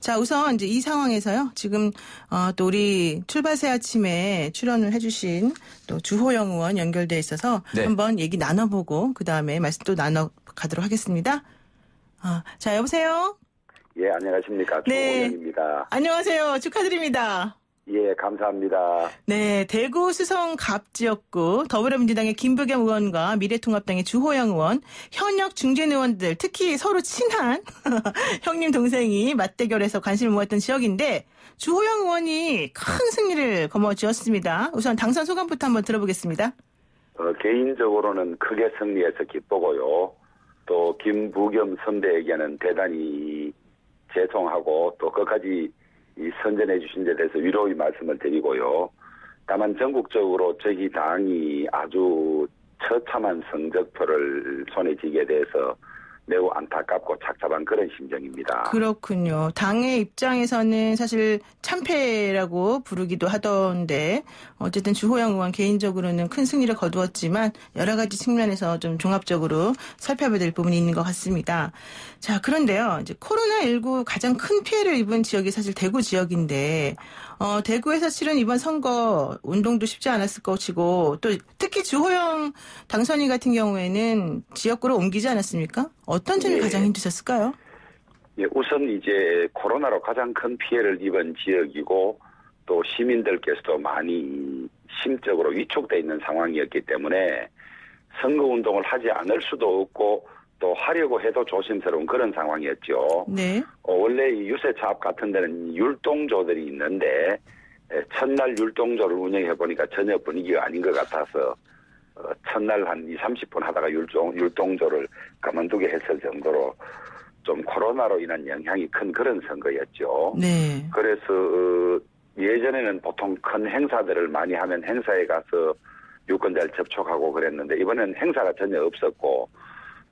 자, 우선 이제 이 상황에서요. 지금 또 우리 출발새 아침에 출연을 해주신 또 주호영 의원 연결돼 있어서 네. 한번 얘기 나눠보고 그 다음에 말씀 또 나눠가도록 하겠습니다. 자, 여보세요. 예, 안녕하십니까. 네. 주호영입니다. 안녕하세요. 축하드립니다. 예, 감사합니다. 네, 대구 수성 갑 지역구 더불어민주당의 김부겸 의원과 미래통합당의 주호영 의원, 현역 중진 의원들, 특히 서로 친한 형님 동생이 맞대결해서 관심을 모았던 지역인데 주호영 의원이 큰 승리를 거머쥐었습니다. 우선 당선 소감부터 한번 들어보겠습니다. 개인적으로는 크게 승리해서 기쁘고요. 또 김부겸 선배에게는 대단히 죄송하고 또 끝까지 선전해 주신 데 대해서 위로의 말씀을 드리고요. 다만 전국적으로 저희 당이 아주 처참한 성적표를 손에 쥐게 돼서 매우 안타깝고 착잡한 그런 심정입니다. 그렇군요. 당의 입장에서는 사실 참패라고 부르기도 하던데 어쨌든 주호영 의원 개인적으로는 큰 승리를 거두었지만 여러 가지 측면에서 좀 종합적으로 살펴봐야 될 부분이 있는 것 같습니다. 자, 그런데요. 이제 코로나19 가장 큰 피해를 입은 지역이 사실 대구 지역인데 대구에서 치른 이번 선거 운동도 쉽지 않았을 것이고 또 특히 주호영 당선인 같은 경우에는 지역구로 옮기지 않았습니까? 어떤 점이 가장 힘드셨을까요? 예, 우선 이제 코로나로 가장 큰 피해를 입은 지역이고 또 시민들께서도 많이 심적으로 위축돼 있는 상황이었기 때문에 선거운동을 하지 않을 수도 없고 또 하려고 해도 조심스러운 그런 상황이었죠. 네. 원래 이 유세차 앞 같은 데는 율동조들이 있는데 첫날 율동조를 운영해 보니까 전혀 분위기가 아닌 것 같아서 첫날 한 20-30분 하다가 율동조를 그만두게 했을 정도로 좀 코로나로 인한 영향이 큰 그런 선거였죠. 네. 그래서 예전에는 보통 큰 행사들을 많이 하면 행사에 가서 유권자를 접촉하고 그랬는데 이번엔 행사가 전혀 없었고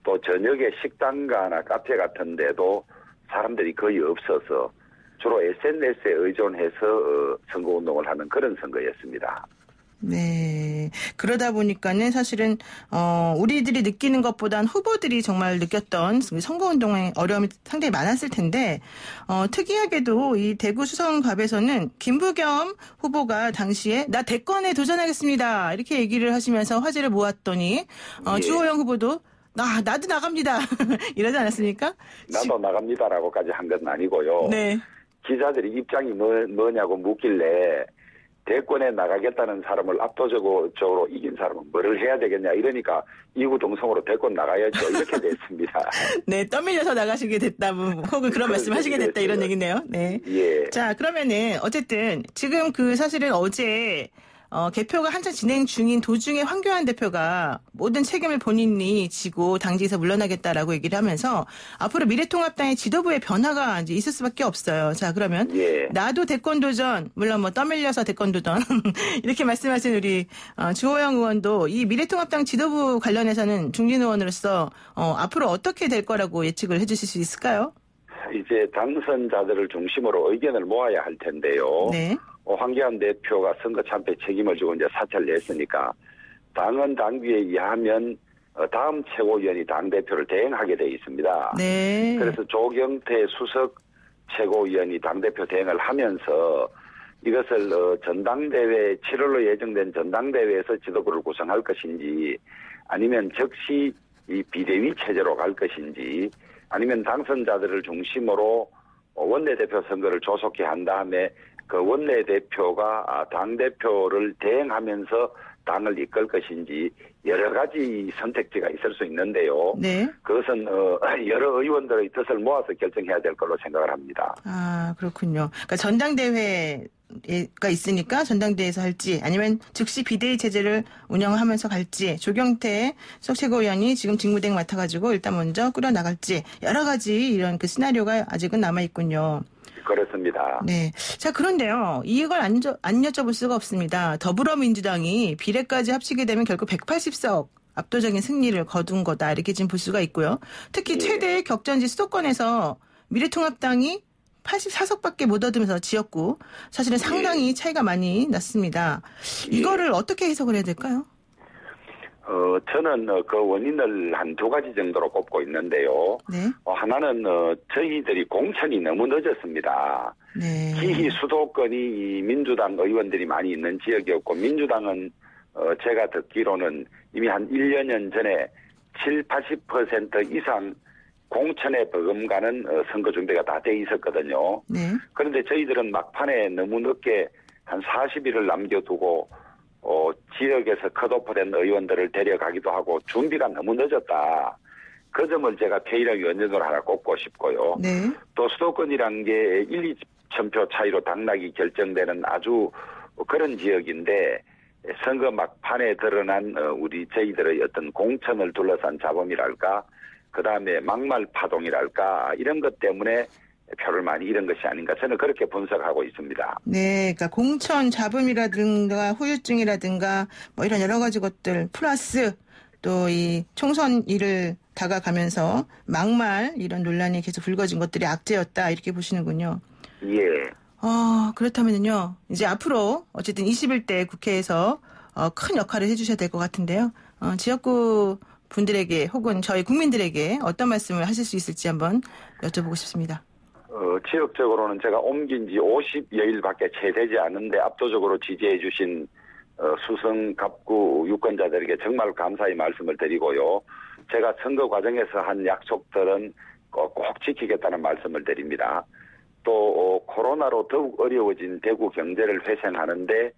또 저녁에 식당가나 카페 같은 데도 사람들이 거의 없어서 주로 SNS에 의존해서 선거운동을 하는 그런 선거였습니다. 네. 그러다 보니까는 사실은 우리들이 느끼는 것보단 후보들이 정말 느꼈던 선거운동의 어려움이 상당히 많았을 텐데 특이하게도 이 대구 수성갑에서는 김부겸 후보가 당시에 나 대권에 도전하겠습니다 이렇게 얘기를 하시면서 화제를 모았더니 예. 주호영 후보도 나도 나갑니다 이러지 않았습니까? 나도 나갑니다라고까지 한 건 아니고요. 네. 기자들이 입장이 뭐냐고 묻길래 대권에 나가겠다는 사람을 압도적으로 이긴 사람은 뭐를 해야 되겠냐 이러니까 이구동성으로 대권 나가야죠 이렇게 됐습니다. 네, 떠밀려서 나가시게 됐다, 혹은 그런 말씀하시게 됐다 이런 얘기네요. 네. 예. 자, 그러면은 어쨌든 지금 사실은 어제 개표가 한창 진행 중인 도중에 황교안 대표가 모든 책임을 본인이 지고 당직에서 물러나겠다라고 얘기를 하면서 앞으로 미래통합당의 지도부의 변화가 이제 있을 수밖에 없어요. 자, 그러면 나도 대권 도전, 물론 떠밀려서 대권 도전 이렇게 말씀하신 우리 주호영 의원도 이 미래통합당 지도부 관련해서는 중진 의원으로서 앞으로 어떻게 될 거라고 예측을 해주실 수 있을까요? 이제 당선자들을 중심으로 의견을 모아야 할 텐데요. 네. 황교안 대표가 선거 참패 책임을 지고 이제 사퇴를 냈으니까 당헌 당규에 의하면 다음 최고위원이 당대표를 대행하게 돼 있습니다. 네. 그래서 조경태 수석 최고위원이 당대표 대행을 하면서 이것을 전당대회 7월로 예정된 전당대회에서 지도부를 구성할 것인지 아니면 즉시 이 비대위 체제로 갈 것인지 아니면 당선자들을 중심으로 원내대표 선거를 조속히 한 다음에 그 원내대표가 당대표를 대행하면서 당을 이끌 것인지 여러 가지 선택지가 있을 수 있는데요. 네. 그것은 여러 의원들의 뜻을 모아서 결정해야 될 걸로 생각을 합니다. 아, 그렇군요. 그러니까 전당대회가 있으니까 전당대회에서 할지 아니면 즉시 비대위 체제를 운영하면서 갈지 조경태 수석 최고위원이 지금 직무대행 맡아가지고 일단 먼저 끌어나갈지 여러 가지 이런 그 시나리오가 아직은 남아있군요. 그렇습니다. 네. 자, 그런데요. 이걸 안 여쭤볼 수가 없습니다. 더불어민주당이 비례까지 합치게 되면 결국 180석 압도적인 승리를 거둔 거다. 이렇게 지금 볼 수가 있고요. 특히 최대의 격전지 수도권에서 미래통합당이 84석밖에 못 얻으면서 지역구 사실은 상당히 차이가 많이 났습니다. 이거를 어떻게 해석을 해야 될까요? 저는 그 원인을 한 두 가지 정도로 꼽고 있는데요. 네. 하나는 저희들이 공천이 너무 늦었습니다. 네. 기희 수도권이 이 민주당 의원들이 많이 있는 지역이었고 민주당은 제가 듣기로는 이미 한 1여 년 전에 70~80% 이상 공천에 버금가는 선거 준비가 다 돼 있었거든요. 네. 그런데 저희들은 막판에 너무 늦게 한 40일을 남겨두고 지역에서 컷오프된 의원들을 데려가기도 하고 준비가 너무 늦었다. 그 점을 제가 폐일의 원인으로 하나 꼽고 싶고요. 네. 또 수도권이란 게 1~2천표 차이로 당락이 결정되는 아주 그런 지역인데 선거 막판에 드러난 저희들의 어떤 공천을 둘러싼 잡음이랄까 그다음에 막말 파동이랄까 이런 것 때문에 표를 많이 잃은 것이 아닌가 저는 그렇게 분석하고 있습니다. 네, 그러니까 공천 잡음이라든가 후유증이라든가 뭐 이런 여러 가지 것들 플러스 또 이 총선일을 다가가면서 막말 이런 논란이 계속 불거진 것들이 악재였다 이렇게 보시는군요. 예. 그렇다면요 이제 앞으로 어쨌든 21대 국회에서 큰 역할을 해주셔야 될 것 같은데요. 지역구 분들에게 혹은 저희 국민들에게 어떤 말씀을 하실 수 있을지 한번 여쭤보고 싶습니다. 지역적으로는 제가 옮긴 지 50여일밖에 채 되지 않은데 압도적으로 지지해 주신 수성 갑구 유권자들에게 정말 감사의 말씀을 드리고요. 제가 선거 과정에서 한 약속들은 꼭 지키겠다는 말씀을 드립니다. 또 코로나로 더욱 어려워진 대구 경제를 회생하는데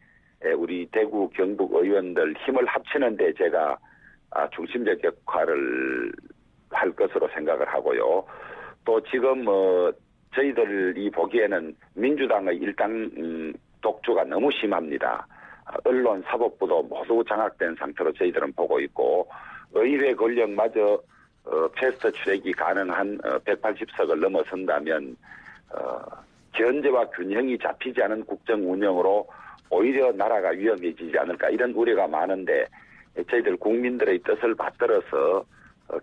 우리 대구 경북 의원들 힘을 합치는 데 제가 중심적 역할을 할 것으로 생각을 하고요. 또 지금 저희들이 보기에는 민주당의 일당 독주가 너무 심합니다. 언론, 사법부도 모두 장악된 상태로 저희들은 보고 있고 의회 권력마저 패스트 트랙이 가능한 180석을 넘어선다면 견제와 균형이 잡히지 않은 국정 운영으로 오히려 나라가 위험해지지 않을까 이런 우려가 많은데 저희들 국민들의 뜻을 받들어서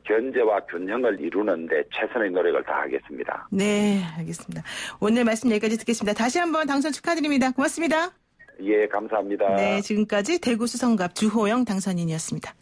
견제와 균형을 이루는데 최선의 노력을 다하겠습니다. 네, 알겠습니다. 오늘 말씀 여기까지 듣겠습니다. 다시 한번 당선 축하드립니다. 고맙습니다. 예, 감사합니다. 네, 지금까지 대구 수성갑 주호영 당선인이었습니다.